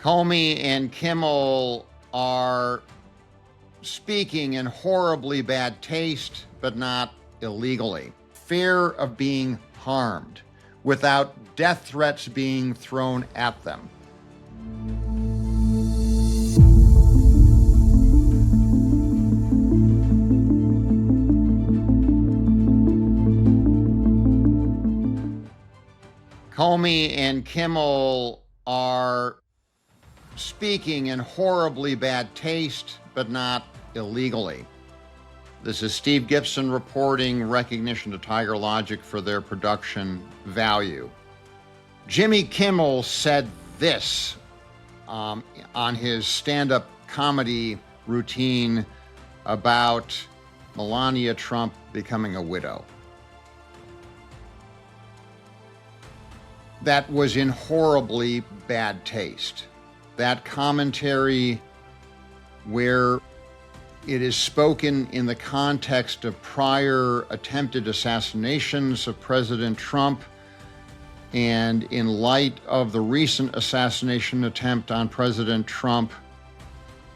Comey and Kimmel are speaking in horribly bad taste, but not illegally. Fear of being harmed without death threats being thrown at them. Comey and Kimmel are speaking in horribly bad taste, but not illegally. This is Steve Gibson reporting, recognition to Tiger Logic for their production value. Jimmy Kimmel said this on his stand-up comedy routine about Melania Trump becoming a widow. That was in horribly bad taste. That commentary, where it is spoken in the context of prior attempted assassinations of President Trump, and in light of the recent assassination attempt on President Trump,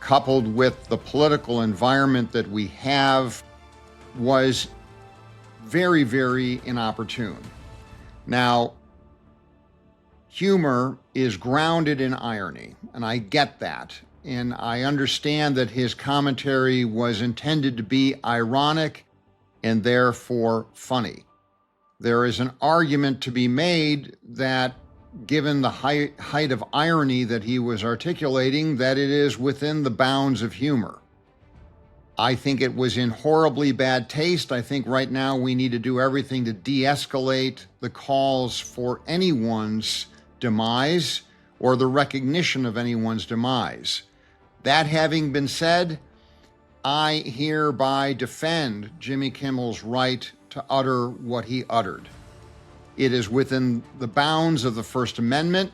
coupled with the political environment that we have, was very, very inopportune. Now, humor is grounded in irony, and I get that. And I understand that his commentary was intended to be ironic and therefore funny. There is an argument to be made that, given the height of irony that he was articulating, that it is within the bounds of humor. I think it was in horribly bad taste. I think right now we need to do everything to de-escalate the calls for anyone's demise or the recognition of anyone's demise. That having been said, I hereby defend Jimmy Kimmel's right to utter what he uttered. It is within the bounds of the First Amendment.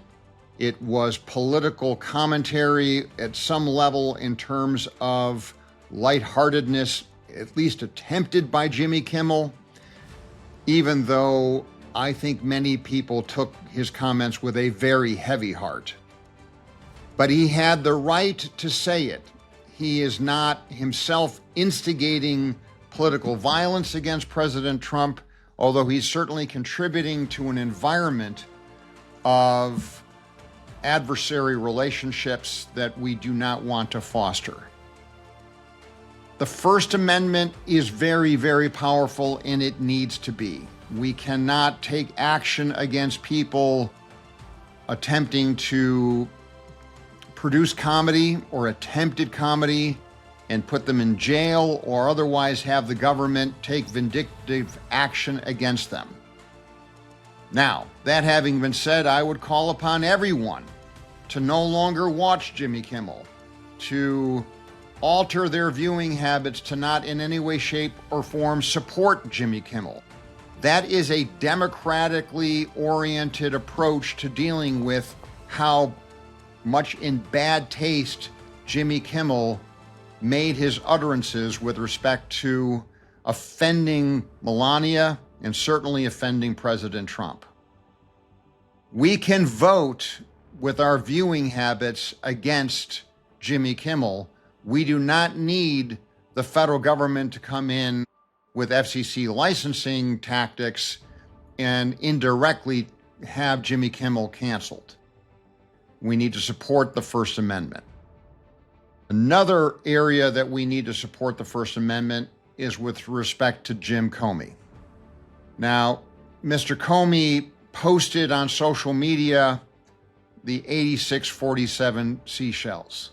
It was political commentary at some level in terms of lightheartedness, at least attempted by Jimmy Kimmel, even though I think many people took his comments with a very heavy heart. But he had the right to say it. He is not himself instigating political violence against President Trump, although he's certainly contributing to an environment of adversary relationships that we do not want to foster. The First Amendment is very, very powerful, and it needs to be. We cannot take action against people attempting to produce comedy or attempted comedy and put them in jail, or otherwise have the government take vindictive action against them. Now, that having been said, I would call upon everyone to no longer watch Jimmy Kimmel, to alter their viewing habits, to not in any way, shape, or form support Jimmy Kimmel. That is a democratically oriented approach to dealing with how much in bad taste Jimmy Kimmel made his utterances with respect to offending Melania and certainly offending President Trump. We can vote with our viewing habits against Jimmy Kimmel. We do not need the federal government to come in with FCC licensing tactics and indirectly have Jimmy Kimmel canceled. We need to support the First Amendment. Another area that we need to support the First Amendment is with respect to Jim Comey. Now, Mr. Comey posted on social media the 8647 seashells.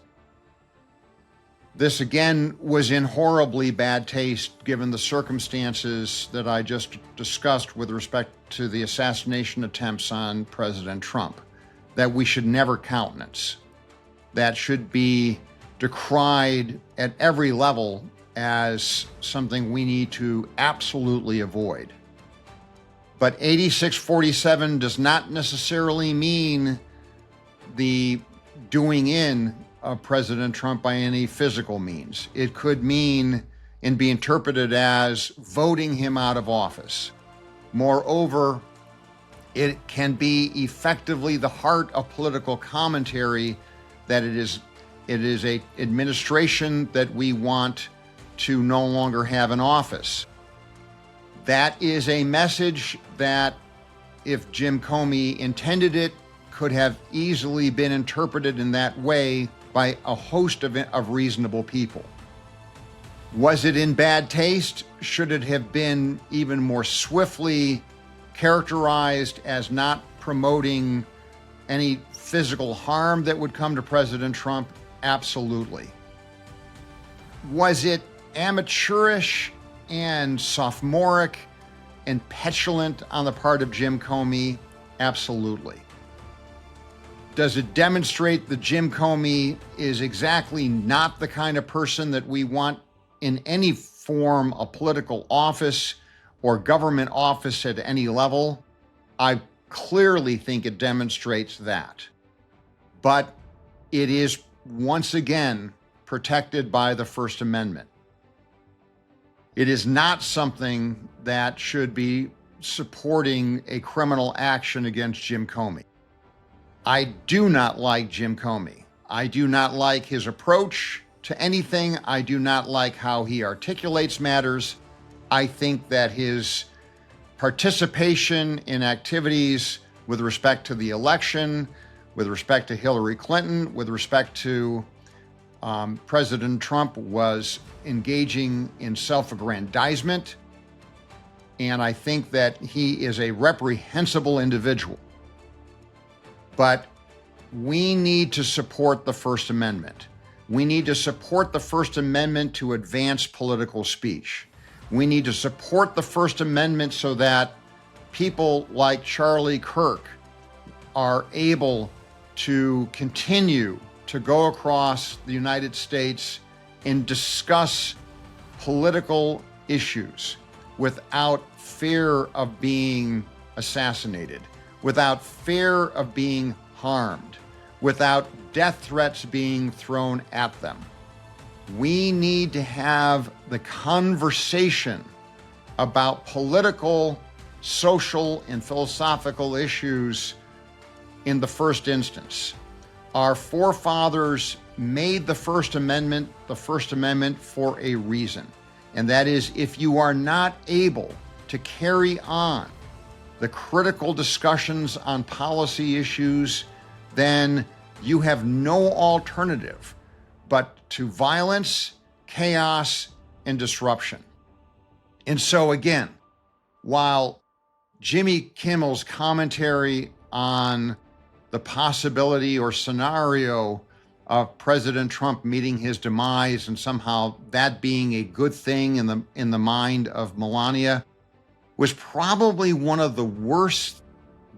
This again was in horribly bad taste given the circumstances that I just discussed with respect to the assassination attempts on President Trump, that we should never countenance. That should be decried at every level as something we need to absolutely avoid. But 8647 does not necessarily mean the doing in of President Trump by any physical means. It could mean and be interpreted as voting him out of office. Moreover, it can be effectively the heart of political commentary that it is a administration that we want to no longer have in office. That is a message that, if Jim Comey intended it, could have easily been interpreted in that way by a host of reasonable people. Was it in bad taste? Should it have been even more swiftly characterized as not promoting any physical harm that would come to President Trump? Absolutely. Was it amateurish and sophomoric and petulant on the part of Jim Comey? Absolutely. Does it demonstrate that Jim Comey is exactly not the kind of person that we want in any form of political office or government office at any level? I clearly think it demonstrates that. But it is, once again, protected by the First Amendment. It is not something that should be supporting a criminal action against Jim Comey. I do not like Jim Comey. I do not like his approach to anything. I do not like how he articulates matters. I think that his participation in activities with respect to the election, with respect to Hillary Clinton, with respect to President Trump, was engaging in self-aggrandizement. And I think that he is a reprehensible individual. But we need to support the First Amendment. We need to support the First Amendment to advance political speech. We need to support the First Amendment so that people like Charlie Kirk are able to continue to go across the United States and discuss political issues without fear of being assassinated, without fear of being harmed, without death threats being thrown at them. We need to have the conversation about political, social, and philosophical issues in the first instance. Our forefathers made the First Amendment for a reason. And that is, if you are not able to carry on the critical discussions on policy issues, then you have no alternative but to violence, chaos, and disruption. And so again, while Jimmy Kimmel's commentary on the possibility or scenario of President Trump meeting his demise and somehow that being a good thing in the mind of Melania was probably one of the worst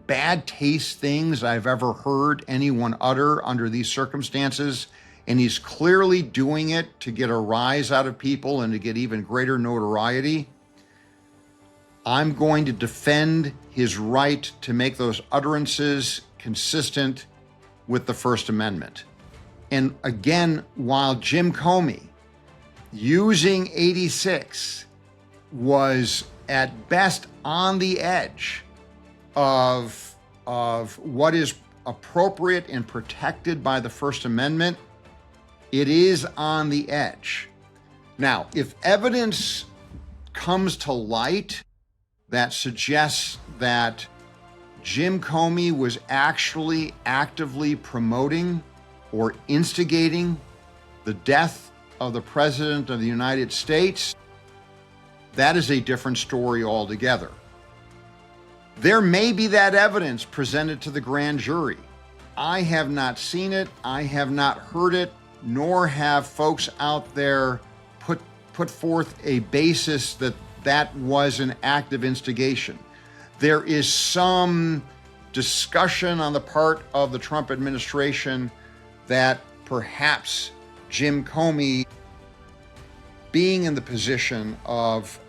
bad taste things I've ever heard anyone utter under these circumstances. And he's clearly doing it to get a rise out of people and to get even greater notoriety. I'm going to defend his right to make those utterances consistent with the First Amendment. And again, while Jim Comey, using 86, was at best on the edge of what is appropriate and protected by the First Amendment, it is on the edge. Now, if evidence comes to light that suggests that Jim Comey was actually actively promoting or instigating the death of the President of the United States, that is a different story altogether. There may be that evidence presented to the grand jury. I have not seen it, I have not heard it, nor have folks out there put forth a basis that that was an act of instigation. There is some discussion on the part of the Trump administration that perhaps Jim Comey, being in the position of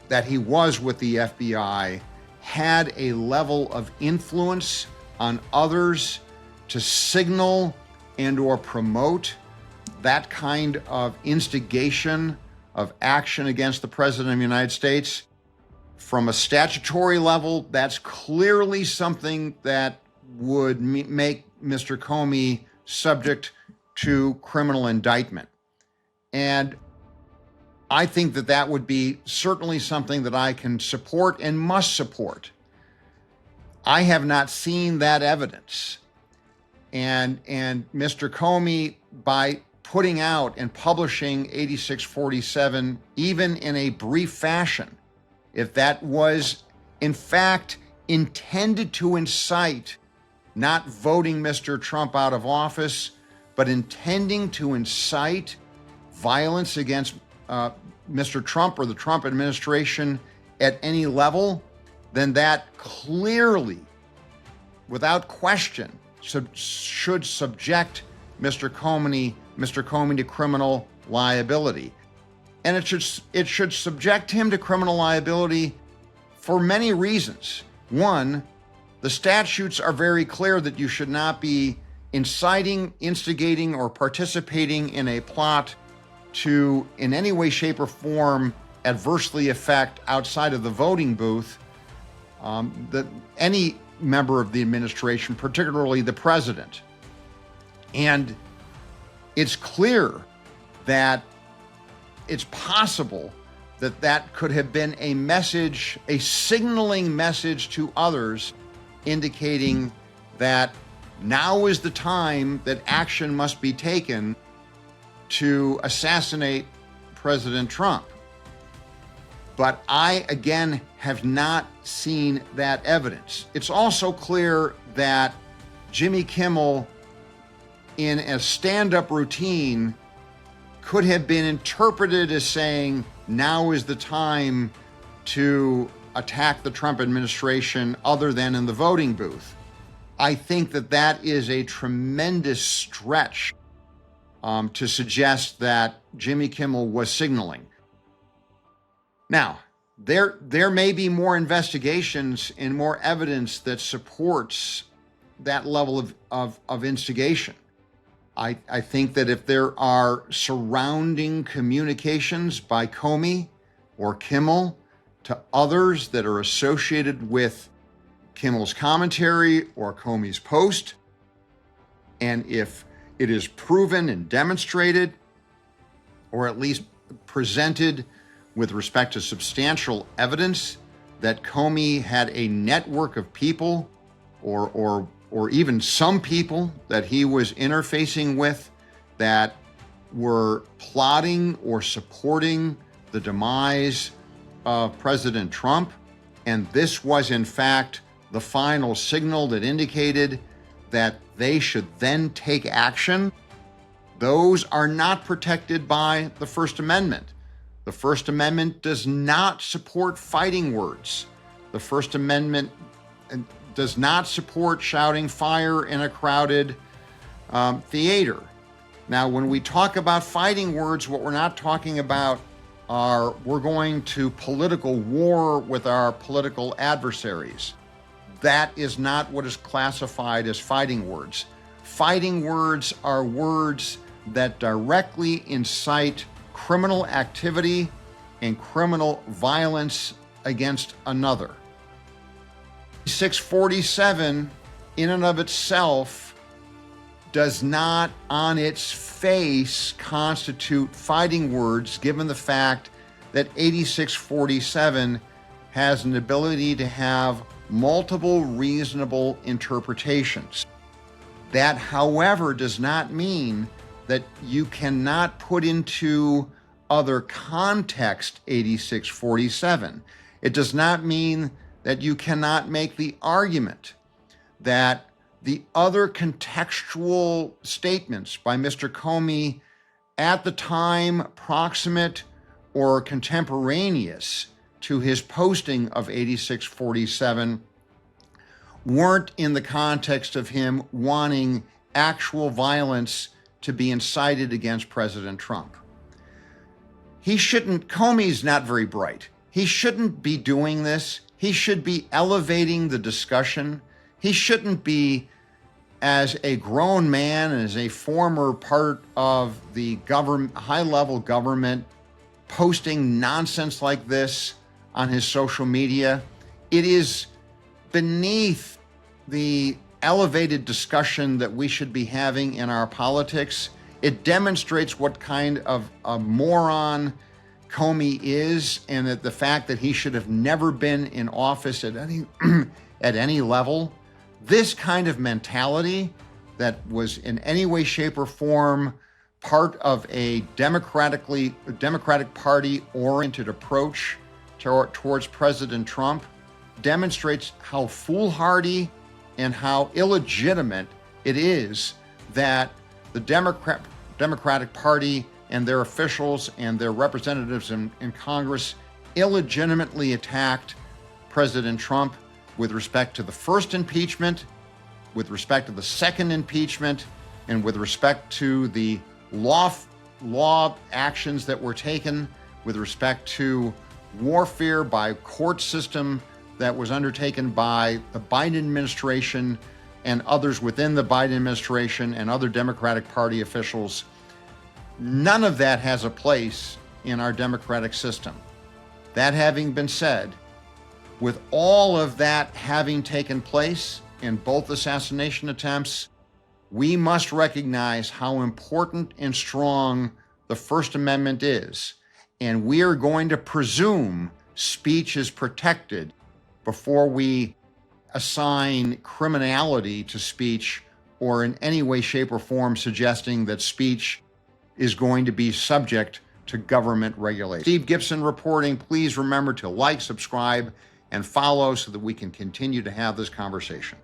that he was with the FBI, had a level of influence on others to signal and or promote that kind of instigation of action against the President of the United States. From a statutory level, that's clearly something that would make Mr. Comey subject to criminal indictment. And I think that that would be certainly something that I can support and must support. I have not seen that evidence. And Mr. Comey, by putting out and publishing 8647, even in a brief fashion, if that was in fact intended to incite not voting Mr. Trump out of office, but intending to incite violence against Mr. Trump or the Trump administration at any level, then that clearly, without question, should subject Mr. Comey to criminal liability. And it should subject him to criminal liability for many reasons. One, the statutes are very clear that you should not be inciting, instigating, or participating in a plot to, in any way, shape, or form, adversely affect outside of the voting booth any member of the administration, particularly the president. And it's clear that it's possible that that could have been a message, a signaling message to others, indicating that now is the time that action must be taken to assassinate President Trump. But I, again, have not seen that evidence. It's also clear that Jimmy Kimmel, in a stand-up routine, could have been interpreted as saying, now is the time to attack the Trump administration other than in the voting booth. I think that that is a tremendous stretch to suggest that Jimmy Kimmel was signaling. Now, there may be more investigations and more evidence that supports that level of instigation. I think that if there are surrounding communications by Comey or Kimmel to others that are associated with Kimmel's commentary or Comey's post, and if it is proven and demonstrated, or at least presented with respect to substantial evidence, that Comey had a network of people or even some people that he was interfacing with that were plotting or supporting the demise of President Trump, and this was in fact the final signal that indicated that they should then take action, those are not protected by the First Amendment. The First Amendment does not support fighting words. The First Amendment does not support shouting fire in a crowded theater. Now, when we talk about fighting words, what we're not talking about are we're going to political war with our political adversaries. That is not what is classified as fighting words. Fighting words are words that directly incite criminal activity and criminal violence against another. 647 in and of itself does not on its face constitute fighting words, given the fact that 8647 has an ability to have multiple reasonable interpretations. That, however, does not mean that you cannot put into other context 8647. It does not mean that you cannot make the argument that the other contextual statements by Mr. Comey at the time proximate or contemporaneous to his posting of 8647 weren't in the context of him wanting actual violence to be incited against President Trump. Comey's not very bright. He shouldn't be doing this. He should be elevating the discussion. He shouldn't be, as a grown man and as a former part of the high-level government, posting nonsense like this on his social media. It is beneath the elevated discussion that we should be having in our politics. It demonstrates what kind of a moron Comey is, and that the fact that he should have never been in office at any at any level. This kind of mentality that was in any way, shape, or form part of a Democratic Party oriented approach towards President Trump demonstrates how foolhardy and how illegitimate it is that the Democratic Party and their officials and their representatives in Congress illegitimately attacked President Trump with respect to the first impeachment, with respect to the second impeachment, and with respect to the law actions that were taken, with respect to warfare by court system that was undertaken by the Biden administration and others within the Biden administration and other Democratic Party officials. None of that has a place in our democratic system. That having been said, with all of that having taken place in both assassination attempts, we must recognize how important and strong the First Amendment is. And we are going to presume speech is protected before we assign criminality to speech or in any way, shape, or form suggesting that speech is going to be subject to government regulation. Steve Gibson reporting. Please remember to like, subscribe, and follow so that we can continue to have this conversation.